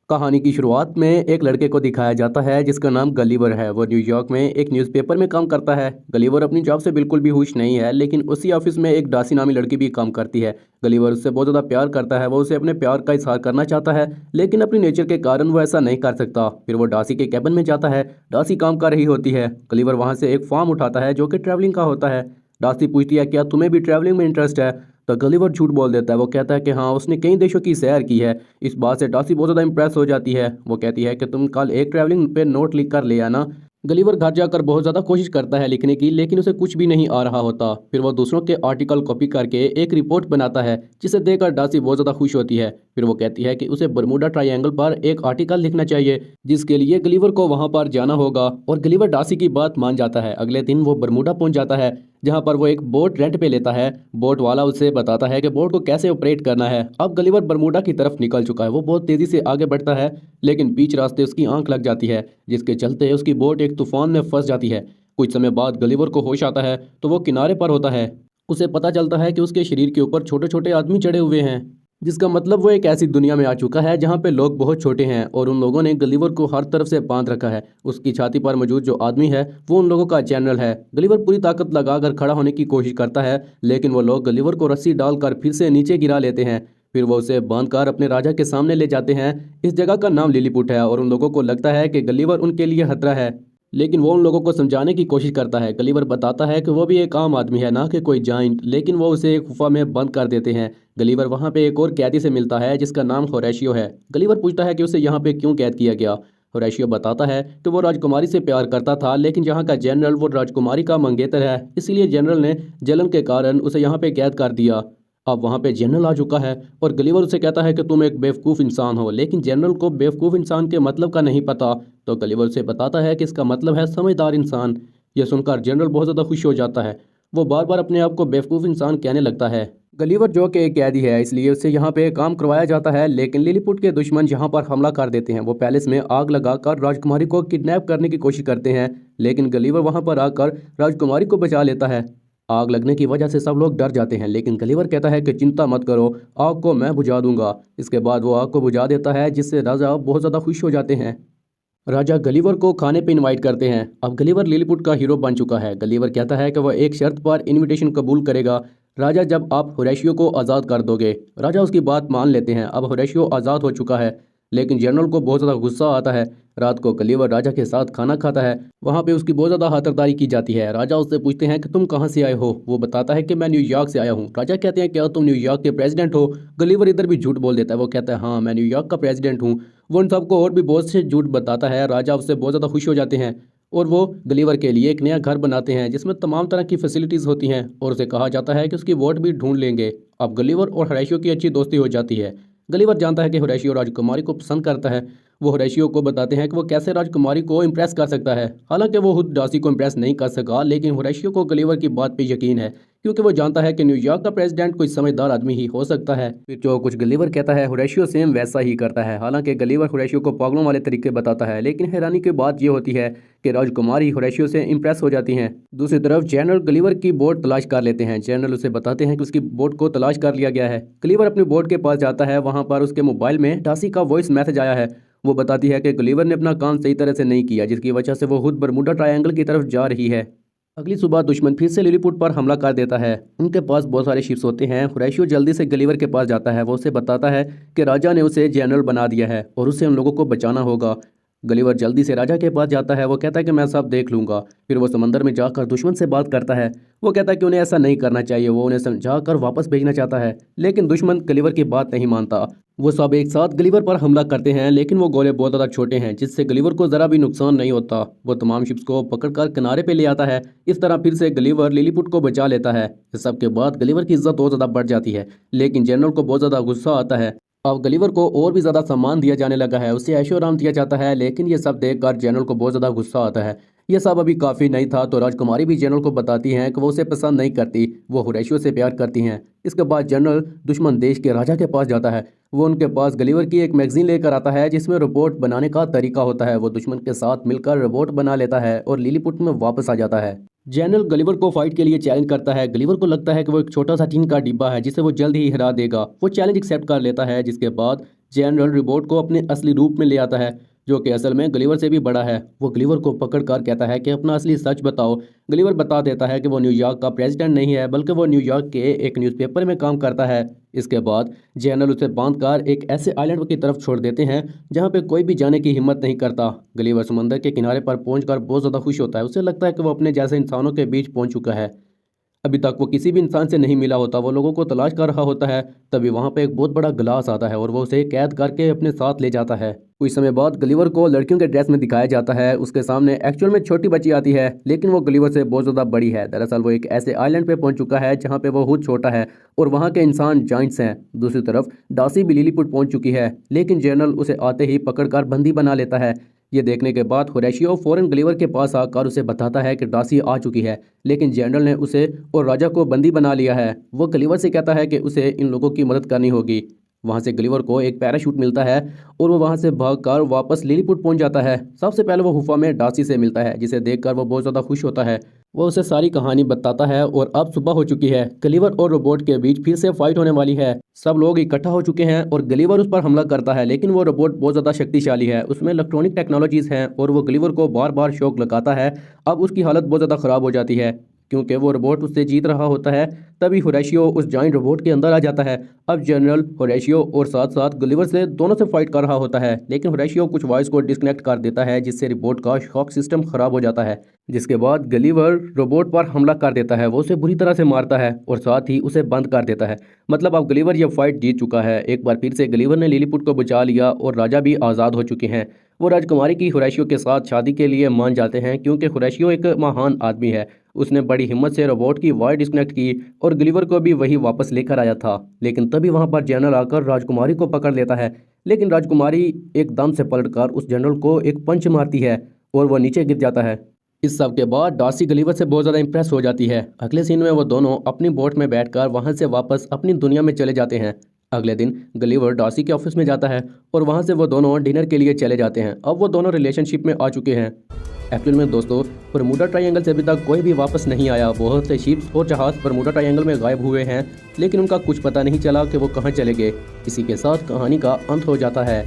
कहानी की शुरुआत में एक लड़के को दिखाया जाता है जिसका नाम गलीवर है। वो न्यूयॉर्क में एक न्यूज़पेपर में काम करता है। गलीवर अपनी जॉब से बिल्कुल भी खुश नहीं है, लेकिन उसी ऑफिस में एक डासी नामी लड़की भी काम करती है। गलीवर उससे बहुत ज़्यादा प्यार करता है। वो उसे अपने प्यार का इजहार करना चाहता है, लेकिन अपनी नेचर के कारण वो ऐसा नहीं कर सकता। फिर वो डासी के कैबिन में जाता है। डासी काम कर रही होती है। गलीवर वहाँ से एक फॉर्म उठाता है जो कि ट्रैवलिंग का होता है। डासी पूछती है, क्या तुम्हें भी ट्रैवलिंग में इंटरेस्ट है? तो गलीवर झूठ बोल देता है। वो कहता है कि हाँ, उसने कई देशों की सैर की है। इस बात से डासी बहुत ज़्यादा इंप्रेस हो जाती है। वो कहती है कि तुम कल एक ट्रैवलिंग पे नोट लिख कर ले आना। गलीवर घर जाकर बहुत ज़्यादा कोशिश करता है लिखने की, लेकिन उसे कुछ भी नहीं आ रहा होता। फिर वो दूसरों के आर्टिकल कॉपी करके एक रिपोर्ट बनाता है, जिसे देखकर डासी बहुत ज़्यादा खुश होती है। फिर वो कहती है कि उसे बर्मुडा ट्रायंगल पर एक आर्टिकल लिखना चाहिए, जिसके लिए गलीवर को वहां पर जाना होगा। और गलीवर डासी की बात मान जाता है। अगले दिन वो बर्मुडा पहुंच जाता है, जहां पर वो एक बोट रेंट पे लेता है। बोट वाला उसे बताता है कि बोट को कैसे ऑपरेट करना है। अब गलीवर बर्मुडा की तरफ निकल चुका है। वो बहुत तेजी से आगे बढ़ता है, लेकिन बीच रास्ते उसकी आंख लग जाती है, जिसके चलते उसकी बोट एक तूफान में फंस जाती है। कुछ समय बाद गलीवर को होश आता है तो वो किनारे पर होता है। उसे पता चलता है कि उसके शरीर के ऊपर छोटे छोटे आदमी चढ़े हुए हैं, जिसका मतलब वो एक ऐसी दुनिया में आ चुका है जहाँ पे लोग बहुत छोटे हैं और उन लोगों ने गलीवर को हर तरफ से बांध रखा है। उसकी छाती पर मौजूद जो आदमी है वो उन लोगों का जनरल है। गलीवर पूरी ताकत लगाकर खड़ा होने की कोशिश करता है, लेकिन वो लोग गलीवर को रस्सी डालकर फिर से नीचे गिरा लेते हैं। फिर वो उसे बांधकर अपने राजा के सामने ले जाते हैं। इस जगह का नाम लिलीपुट है और उन लोगों को लगता है कि गलीवर उनके लिए खतरा है, लेकिन वो उन लोगों को समझाने की कोशिश करता है। गलीवर बताता है कि वो भी एक आम आदमी है, ना कि कोई जाइंट, लेकिन वो उसे एक गुफा में बंद कर देते हैं। गलीवर वहाँ पे एक और कैदी से मिलता है जिसका नाम होरेशियो है। गलीवर पूछता है कि उसे यहाँ पे क्यों कैद किया गया। होरेशियो बताता है कि वो राजकुमारी से प्यार करता था, लेकिन यहाँ का जनरल वो राजकुमारी का मंगेतर है, इसलिए जनरल ने जलन के कारण उसे यहाँ पे कैद कर दिया। अब वहाँ पे जनरल आ चुका है और गलीवर उसे कहता है कि तुम एक बेवकूफ़ इंसान हो, लेकिन जनरल को बेवकूफ़ इंसान के मतलब का नहीं पता। तो गलीवर उसे बताता है कि इसका मतलब है समझदार इंसान। यह सुनकर जनरल बहुत ज़्यादा खुश हो जाता है। वो बार बार अपने आप को बेवकूफ़ इंसान कहने लगता है। गलीवर जो कि एक कैदी है, इसलिए उसे यहाँ पे काम करवाया जाता है, लेकिन लिलीपुट के दुश्मन यहाँ पर हमला कर देते हैं। वो पैलेस में आग लगाकर राजकुमारी को किडनैप करने की कोशिश करते हैं, लेकिन गलीवर वहाँ पर आकर राजकुमारी को बचा लेता है। आग लगने की वजह से सब लोग डर जाते हैं, लेकिन गलीवर कहता है कि चिंता मत करो, आग को मैं बुझा दूंगा। इसके बाद वो आग को बुझा देता है, जिससे राजा बहुत ज़्यादा खुश हो जाते हैं। राजा गलीवर को खाने पे इनवाइट करते हैं। अब गलीवर लिलीपुट का हीरो बन चुका है। गलीवर कहता है कि वह एक शर्त पर इनविटेशन कबूल करेगा। राजा, जब आप होरेशियो को आज़ाद कर दोगे। राजा उसकी बात मान लेते हैं। अब होरेशियो आज़ाद हो चुका है, लेकिन जनरल को बहुत ज़्यादा गुस्सा आता है। रात को गलीवर राजा के साथ खाना खाता है। वहाँ पे उसकी बहुत ज़्यादा खातिरदारी की जाती है। राजा उससे पूछते हैं कि तुम कहाँ से आए हो। वो बताता है कि मैं न्यूयॉर्क से आया हूँ। राजा कहते हैं, क्या तुम न्यूयॉर्क के प्रेसिडेंट हो? गलीवर इधर भी झूठ बोल देता है। वो कहता है, हाँ, मैं न्यूयॉर्क का प्रेसिडेंट हूँ। वो उन सबको और भी बहुत से झूठ बताता है। राजा उससे बहुत ज़्यादा खुश हो जाते हैं और वो गलीवर के लिए एक नया घर बनाते हैं, जिसमें तमाम तरह की फैसिलिटीज़ होती हैं, और उसे कहा जाता है कि उसकी वोट भी ढूंढ लेंगे। अब गलीवर और होरेशियो की अच्छी दोस्ती हो जाती है। गलीवर जानता है कि होरेशियो राजकुमारी को पसंद करता है। वो होरेशियो को बताते हैं कि वो कैसे राजकुमारी को इम्प्रेस कर सकता है। हालांकि वो खुद डासी को इम्प्रेस नहीं कर सका, लेकिन होरेशियो को गलीवर की बात पे यकीन है, क्योंकि वो जानता है कि न्यूयॉर्क का प्रेसिडेंट कोई समझदार आदमी ही हो सकता है। फिर जो कुछ गलीवर कहता है होरेशियो सेम वैसा ही करता है। हालांकि गलीवर होरेशियो को पागलों वाले तरीके बताता है, लेकिन हैरानी की बात यह होती है कि राजकुमारी होरेशियो से इम्प्रेस हो जाती हैं। दूसरी तरफ जनरल गलीवर की बोट तलाश कर लेते हैं। जनरल उसे बताते हैं कि उसकी बोट को तलाश कर लिया गया है। गलीवर अपनी बोट के पास जाता है। वहाँ पर उसके मोबाइल में डासी का वॉइस मैसेज आया है। वो बताती है कि गलीवर ने अपना काम सही तरह से नहीं किया, जिसकी वजह से वो खुद बरमूडा ट्रायंगल की तरफ जा रही है। अगली सुबह दुश्मन फिर से लिलीपुट पर हमला कर देता है। उनके पास बहुत सारे शिप्स होते हैं। होरेशियो जल्दी से गलीवर के पास जाता है। वो उसे बताता है कि राजा ने उसे जनरल बना दिया है और उसे उन लोगों को बचाना होगा। गलीवर जल्दी से राजा के पास जाता है। वो कहता है कि मैं सब देख लूंगा। फिर वो समंदर में जाकर दुश्मन से बात करता है। वो कहता है कि उन्हें ऐसा नहीं करना चाहिए। वो उन्हें समझाकर वापस भेजना चाहता है, लेकिन दुश्मन गलीवर की बात नहीं मानता। वो सब एक साथ गलीवर पर हमला करते हैं, लेकिन वो गोले बहुत ज़्यादा छोटे हैं, जिससे गलीवर को ज़रा भी नुकसान नहीं होता। वो तमाम शिप्स को पकड़कर किनारे पे ले आता है। इस तरह फिर से गलीवर लिलीपुट को बचा लेता है। इस सब के बाद गलीवर की इज्जत और ज़्यादा बढ़ जाती है, लेकिन जनरल को बहुत ज़्यादा गुस्सा आता है। अब गलीवर को और भी ज़्यादा सम्मान दिया जाने लगा है। उसे ऐशो आराम दिया जाता है, लेकिन ये सब देखकर जनरल को बहुत ज़्यादा गुस्सा आता है। यह सब अभी काफ़ी नहीं था तो राजकुमारी भी जनरल को बताती हैं कि वो उसे पसंद नहीं करती, वो होरेशियो से प्यार करती हैं। इसके बाद जनरल दुश्मन देश के राजा के पास जाता है। वो उनके पास गलीवर की एक मैगजीन लेकर आता है, जिसमें रोबोट बनाने का तरीका होता है। वो दुश्मन के साथ मिलकर रोबोट बना लेता है और लिलीपुट में वापस आ जाता है। जनरल गलिवर को फाइट के लिए चैलेंज करता है। गलिवर को लगता है कि वो एक छोटा सा टीन का डिब्बा है जिसे वो जल्द ही हरा देगा। वो चैलेंज एक्सेप्ट कर लेता है, जिसके बाद जनरल रोबोट को अपने असली रूप में ले आता है, जो कि असल में गलिवर से भी बड़ा है। वो गलिवर को पकड़कर कहता है कि अपना असली सच बताओ। गलिवर बता देता है कि वो न्यूयॉर्क का प्रेसिडेंट नहीं है, बल्कि वो न्यूयॉर्क के एक न्यूज़पेपर में काम करता है। इसके बाद जनरल उसे बांधकर एक ऐसे आइलैंड की तरफ छोड़ देते हैं जहाँ पे कोई भी जाने की हिम्मत नहीं करता। गलिवर समंदर के किनारे पर पहुंचकर बहुत ज़्यादा खुश होता है। उसे लगता है कि वो अपने जैसे इंसानों के बीच पहुंच चुका है। अभी तक वो किसी भी इंसान से नहीं मिला होता, वो लोगों को तलाश कर रहा होता है। तभी वहाँ पे एक बहुत बड़ा गिलास आता है और वो उसे कैद करके अपने साथ ले जाता है। कुछ समय बाद गलिवर को लड़कियों के ड्रेस में दिखाया जाता है। उसके सामने एक्चुअल में छोटी बच्ची आती है, लेकिन वो गलिवर से बहुत ज़्यादा बड़ी है। दरअसल वो एक ऐसे आइलैंड पे पहुंच चुका है जहाँ पे वो खुद छोटा है और वहाँ के इंसान जाइंट्स हैं। दूसरी तरफ डासी भी लिलीपुट पहुंच चुकी है, लेकिन जनरल उसे आते ही पकड़कर बंदी बना लेता है। ये देखने के बाद होरेशियो फौरन गलिवर के पास आकर उसे बताता है कि डासी आ चुकी है, लेकिन जनरल ने उसे और राजा को बंदी बना लिया है। वो गलिवर से कहता है कि उसे इन लोगों की मदद करनी होगी। वहाँ से गलिवर को एक पैराशूट मिलता है और वो वहाँ से भागकर वापस लिलीपुट पहुँच जाता है। सबसे पहले वो हुफा में डासी से मिलता है, जिसे देखकर वो बहुत ज़्यादा खुश होता है। वो उसे सारी कहानी बताता है और अब सुबह हो चुकी है। गलिवर और रोबोट के बीच फिर से फाइट होने वाली है। सब लोग इकट्ठा हो चुके हैं और गलिवर उस पर हमला करता है, लेकिन वो रोबोट बहुत ज़्यादा शक्तिशाली है। उसमें इलेक्ट्रॉनिक टेक्नोलॉजीज़ हैं और वो गलिवर को बार बार शॉक लगाता है। अब उसकी हालत बहुत ज़्यादा ख़राब हो जाती है क्योंकि वो रोबोट उससे जीत रहा होता है। तभी होरेशियो उस जाइंट रोबोट के अंदर आ जाता है। अब जनरल होरेशियो और साथ साथ गलिवर से दोनों से फाइट कर रहा होता है, लेकिन होरेशियो कुछ वॉइस को डिस्कनेक्ट कर देता है, जिससे रोबोट का शॉक सिस्टम खराब हो जाता है। जिसके बाद गलिवर रोबोट पर हमला कर देता है। वो उसे बुरी तरह से मारता है और साथ ही उसे बंद कर देता है। मतलब अब गलिवर यह फाइट जीत चुका है। एक बार फिर से गलिवर ने लिलीपुट को बचा लिया और राजा भी आज़ाद हो चुके हैं। वो राजकुमारी की होरेशियो के साथ शादी के लिए मान जाते हैं क्योंकि होरेशियो एक महान आदमी है। उसने बड़ी हिम्मत से रोबोट की वॉइस डिस्कनेक्ट की और गलिवर को भी वही वापस लेकर आया था। लेकिन तभी वहां पर जनरल आकर राजकुमारी को पकड़ लेता है, लेकिन राजकुमारी एकदम से पलटकर उस जनरल को एक पंच मारती है और वह नीचे गिर जाता है। इस सब के बाद डासी गलिवर से बहुत ज़्यादा इंप्रेस हो जाती है। अगले सीन में वो दोनों अपनी बोट में बैठकर वहां से वापस अपनी दुनिया में चले जाते हैं। अगले दिन गलिवर डासी के ऑफिस में जाता है और वहां से वो दोनों डिनर के लिए चले जाते हैं। अब वो दोनों रिलेशनशिप में आ चुके हैं। एक्चुअल में दोस्तों, बरमूडा ट्रायंगल से अभी तक कोई भी वापस नहीं आया। बहुत से शिप्स और जहाज बरमूडा ट्रायंगल में गायब हुए हैं, लेकिन उनका कुछ पता नहीं चला कि वो कहाँ चले गए। इसी के साथ कहानी का अंत हो जाता है।